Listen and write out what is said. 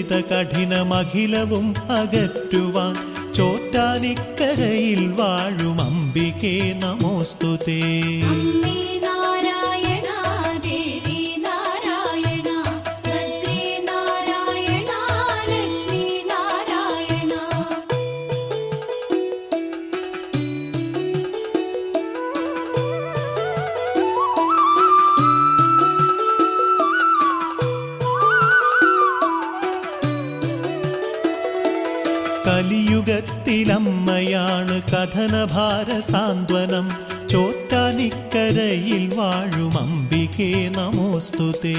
ദുരിത കഠിനമഖിലവും അകറ്റുവാൻ ചോറ്റാനിക്കരയിൽ വാഴും അംബികേ നമോസ്തുതേ. കലിയുഗത്തിലമ്മയാണ് കഥനഭാര സാന്ത്വനം ചോറ്റാനിക്കരയിൽ വാഴും അംബികേ നമോസ്തുതേ.